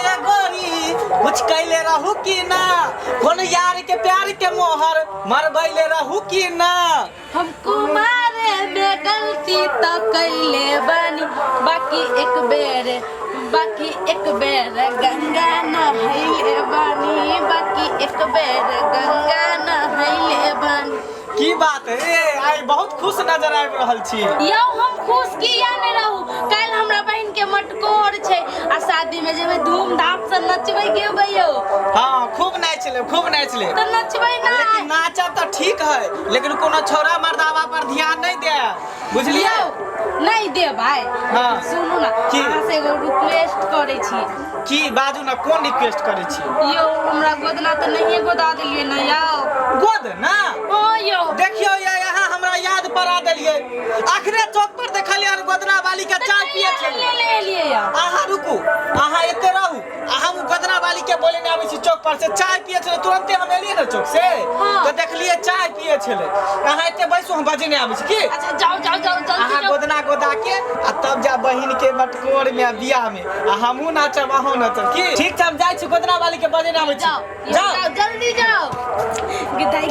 ये गोरी कुछ कैले रहू की ना, कौन यार के प्यार के मोहर मरबैले रहू की ना। हम कुमारे में गलती तो कैले बानी, बाकी एक बेर गंगा नहैले बानी, बाकी एक बेर गंगा नहैले बानी। की बात है आई बहुत खुश नजर आबि रहल छी। यौ हम खुश किया नहीं रहू, कल हमरा बहन के मटकोर छे आ शादी में जेबे धूमधाम से नचबै गेबै यौ। हां खूब नाच ले तो नचबै ना, लेकिन नाचब तो ठीक है लेकिन कोनो छोरा मर्दावा पर ध्यान नहीं दे, बुझलिए? नहीं दे भाई। हां सुनू ना, अहाँ से एगो रिक्वेस्ट करे छी। की बाजू ना, कोन रिक्वेस्ट करे छी? यौ हमरा गोदना तो नहीं गोदा देलिए ना यौ। गोद ना ओ यौ देखियो यहाँ हमरा याद पड़ा देलिए, आखिरे चौक पर देखलिए गोदना वाली के चाय पिए छलिए। ले लिए या आहा रुकू, आहा एते रहू, हम गोदना वाली के बोले ने आबै छी चौक पर से चाय पिए छले, तुरंते हम एलिए ना चौक से तो देखलिए चाय पिए छले। आहा एते बैसू, हम बजे ने आबै छी की। अच्छा जाओ जल्दी आहा गोदना गोदा के आ तब जा बहिन के मटकोर में बियाह में आ हमहू नाचब अहू नाचब की। ठीक छै हम जाय छी गोदना वाली के बजे ने आबै छी। जाओ जल्दी जाओ। गिदाई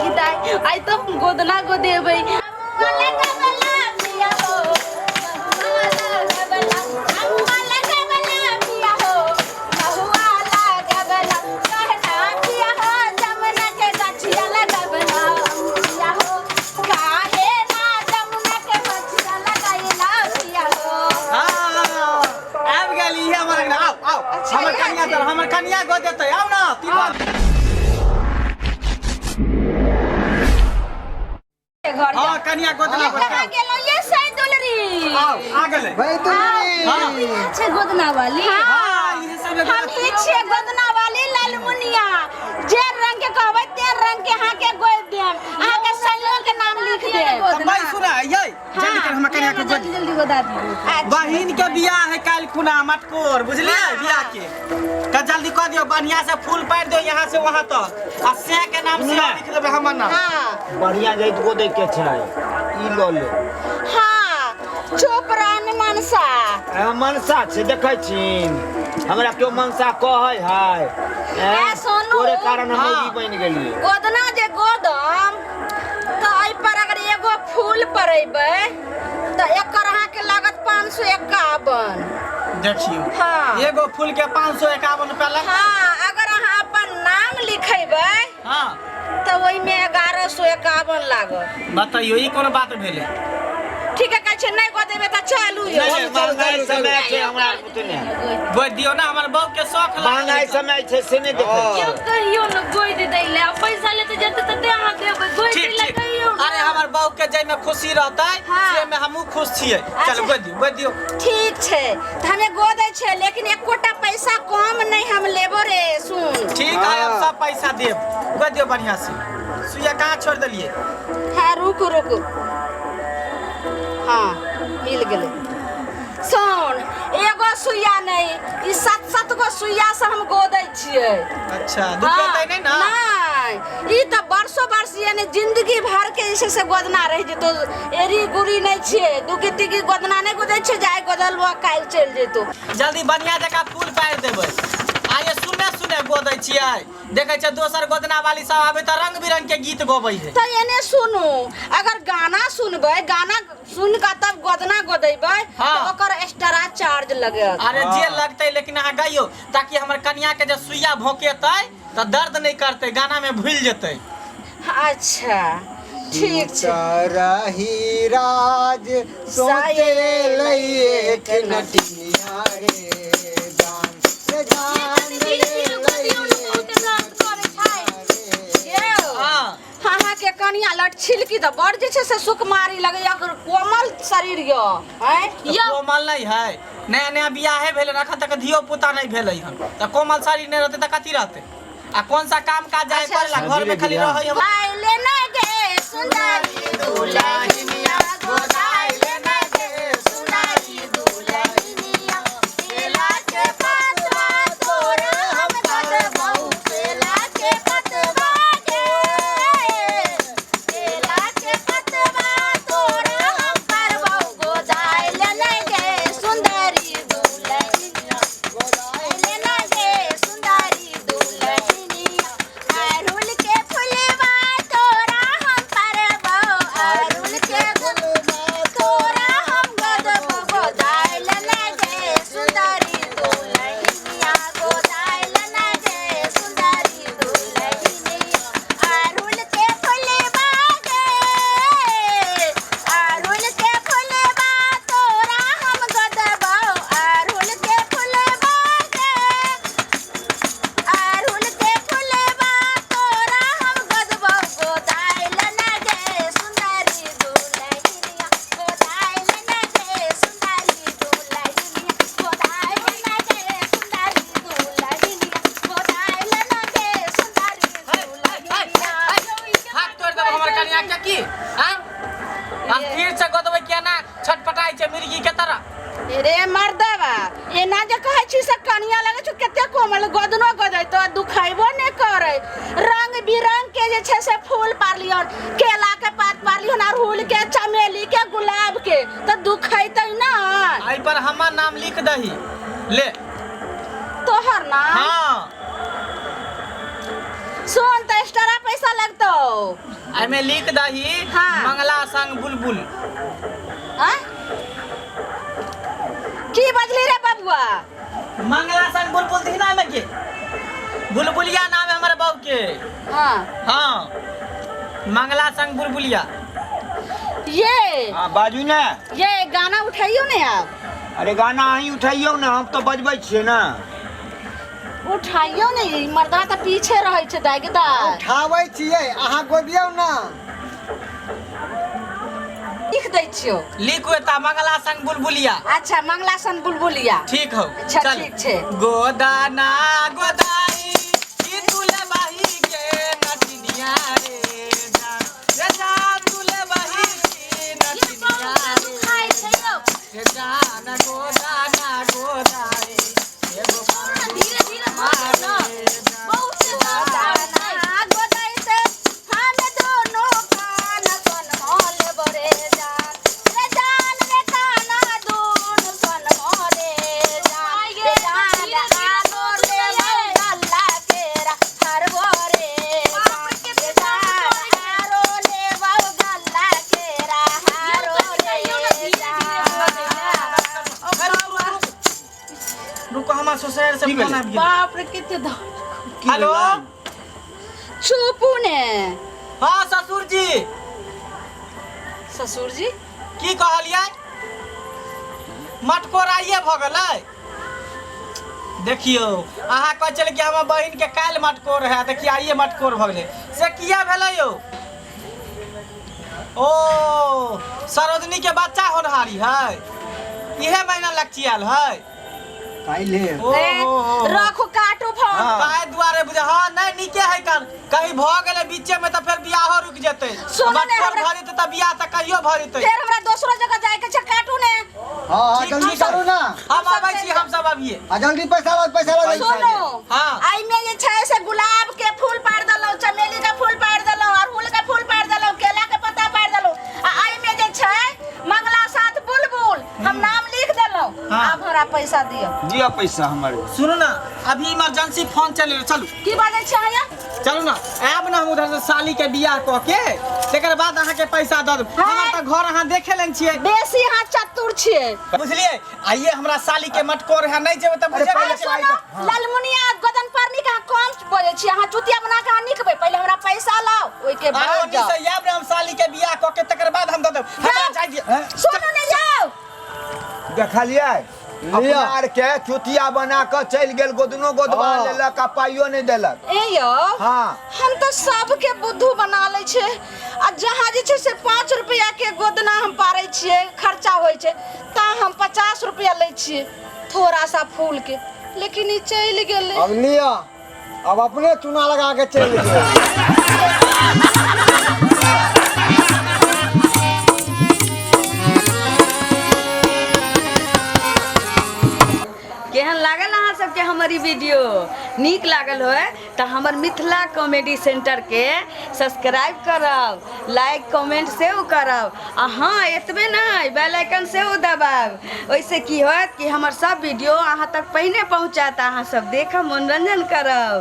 आई तो गोदना गोदेबै। हमर कन्या गो देते आओ ना तीन हां कन्या गोदना कहां गेलो ये सही दुलरी। आओ आ गेले भाई दुलरी। हां अच्छे गोदना वाली। हां ये सब हम पीछे गोदना वाली लालमुनिया जे रंग के कहबै ते रंग के हां के गोद देम, हां के संयोग के नाम लिख दे। भाई सुना ये जल्दी कर हम कन्या को जल्दी गोदा दी। बहिन के बियाह है काल खुना मटकोर, बुझलिए? बियाह के का जल्दी कर दियो, बढ़िया से फूल पार दियो यहाँ से वहां तक आ से के नाम से लिख देबे हमर नाम। हां बढ़िया जइत को देख के छै ई लो ले। हां चुप रहने मनसा। मनसा छै देखै छिन हमरा क्यों मनसा कहै है ए सोनू तोरे कारण हम ई बन गेलिए। गोदना जे गोदम तो आई पर अगर एगो फूल परेबे तो एकर अहाँ के लागत 551। देखियो हाँ। एगो फूल के 551 रुपया लग। हाँ अगर अहाँ अपन नाम लिखेबै हां तो ओइ में 1151 लागत। बताइयो ई कोन बात भेले? ठीक है कहै छै नहीं गोदेबे त चलू यो। नहीं महंगाई समय छै हमरा बुतने गोद दियो ना, हमर बहू के शौक लागल। महंगाई समय छै से नहीं देखै क्यों कहियो न गोद दैले पैसा लेते जते तते अहाँ देबै गोद दैले कहियो। अरे हमर बहू के जै में खुशी रहतै से में हमहू खुश छियै। चल गोद दियो। ठीक छै त हमें गोदै छै लेकिन एकोटा पैसा कम नहीं हम लेबो रे। सुन ठीक है हम सब पैसा देब, गोद दियो बढ़िया से। सुइया कहाँ छोड़ देलिए? हाँ रुक हाँ मिल गेले। सुन एगो सुइया नहीं ई 7-7 गो सुइया से हम गोदै छियै। अच्छा दुखेतै नहीं ना? नहीं ई तो वर्षों वर्ष यानी जिंदगी भर के जैसे से गोदना रह जेतो, एरी गुरी नहीं छियै दुगी तिगी गोदना नहीं गोदै छै जाय गोदलवा काल चल जेतो। जल्दी बढ़िया जगह फूल पार देबै। आये सुने गोदै छियै, देखै छै दोसर गोदना वाली सब आबे त रंग बिरंग के गीत गोबै है। तो एने सुनू अगर गाना सुनबै गाना सुन के तब गोदना गोदैबै तो ओकर एक्स्ट्रा चार्ज लगत। अरे जे लगतै लेकिन अहाँ गइयो ताकि हमर कन्या के जे सुइया भोंकेतै त दर्द नहीं करतै, गाना में भूल जेतै। अच्छा ठीक छै। रही राज सोचे लइए के नटिया रे जान से जान के कनिया लट छिलकी तो बड़ जे छै से सुकुमारी लगे अगर कोमल शरीर यो हैं यो कोमल नहीं है, नया नया बियाह भेले रखा तक धियो पुता नहीं भेले हन त कोमल शरीर नहीं रहते त कथि रहते? आ कौन सा काम काज जाए पड़ला घर में खाली रहै हम। ले ना गे सुंदरी दुल्हनिया गोदाइले ना गे सुंदरी दुल्हनिया केला के पतवा तोर हम कदबौ केला के पतवा गे केला के पतवा तोर हम करबौ गोदाइले ना गे सुंदरी दुल्हनिया गोदाइले ना गे नाम लिख दही ले। तोहर नाम हाँ सुन तो एक्स्ट्रा पैसा लगतो। एमे लिख दही हाँ। मंगला संग बुलबुल। हाँ? की बजली रे बबुआ? मंगला संग बुलबुल दिख ना में के बुलबुलिया नाम है हमारे बाबू के। हाँ हाँ मंगला संग बुलबुलिया। ये हाँ बाजू ने। ये गाना उठाइयो ने आप। अरे गाना अहीं उठाइयो ना, हम तो बजबै छियै ना। उठाइयो ने, मर्दा तो पीछे रहे छे दागेदार। उठाबै छियै अहाँ गोदियौ ना। लिख दै छियो। लिख एता मंगला संग बुलबुलिया। अच्छा मंगला सन बुलबुलिया। ठीक हो। अच्छा चल। ठीक छे। गोदाना गोदाई की तुले बाही के नटनिया रे जान रे जान तुले बाही की नटनिया रे जान गोदाना गोदाई एगो धीरे धीरे बोल ना। बहुत से गाना गोदाई से हम दोनों कान सन मोले बरे जान रे काना दोनों सन मोले जान रे जान आलो ले अल्लाह केरा हर बोरे रे जान आलो ले अल्लाह केरा हर बोरे रुको हमार ससुर से फोन आ गया। बाप रे कितने हेलो चुपू ने। हाँ ससुर जी ससुर जी की कहलियै मटकोराइए भ गेलै। देखियो अहाँ कह चल कि हमर बहिन के काल्हि मटकोर है, देखिए आइए मटकोर भ गेलै से किया भेलै यौ? ओ सरोजनी के बच्चा होनहारी है, इहे महीना लग है। पहले रखो काटू फोन। ताहि दुआरे बुझे हाँ नहीं नीके है कान कहीं भ गेलै बीचे में तो फिर बियाहो रुक जेतै। सुनो ने मटकोर हमरा- भ जेतै त बियाह त कहियो भ जेतै। फिर हमरा दूसरो जगह जाए के छै काटू ने। हाँ ठीक, जल्दी ठीक है। करू ना। हम आबै छी, हम सब अबिए। आ जल्दी पैसा लगा सुनो हाँ। आई में ये छै से गुलाब के फूल पाड़ दलो, चमेली के फूल पाड़ दलो, अड़हुल के फूल पाड़ दलो, केला के पत्ता पाड़ दलो। आ आई में जे छै मंगला साथ बुलबुल हम नाम लिख देलो। हाँ। अब हमरा पैसा दियो। दिया पैसा हमारे। सुनो ना अभी इमरजेंसी फोन चले चलू की बाजै छै अहाँ? चलू ना आब ना हम उधर से साली के बियाह क के तेकर बाद अहाँ के पैसा द देब। हाँ। हमर त घर अहाँ देखे लेन छियै, बेसी हां चतुर छियै। बुझलिए। आइए हमरा साली के मटकोर है, नहीं जेबै त बुझे अरे सुनो लालमुनिया गदन परनी का कम बोले छी अहाँ चुतिया बना के निकबै, पहले हमरा पैसा लाओ ओइ के बाद आरो जाओ। से याब हम साली के बियाह क के तेकर बाद हम द देब। हमरा जाय दिए। सुनो ने जाओ। देखलिए अपना आर के चुतिया बना के चल गेल, गोदनो गोदवा हाँ। लेलक आ पाइयो नहीं देलक। ए यो हाँ हम तो सबके बुद्धू बना ले छे आ जहाँ जे छे से 5 रुपया के गोदना हम पारे छिए खर्चा होय छे ता हम 50 रुपया ले छिए थोड़ा सा फूल के, लेकिन ई चल गेले। अब लिया, अब अपने चुना लगा के चल गए। केहन लागल अहाँ सबके हमर ई वीडियो? नीक लागल होय तो हमर मिथिला कॉमेडी सेंटर के सब्सक्राइब करब, लाइक कमेंट सेहो करब आ हाँ एतबे नहीं बेल आइकन सेहो दबाब। ओइसे की होत कि हमर सब वीडियो अहाँ तक पहिने पहुँचात, अहाँ सब देखब मनोरंजन करब।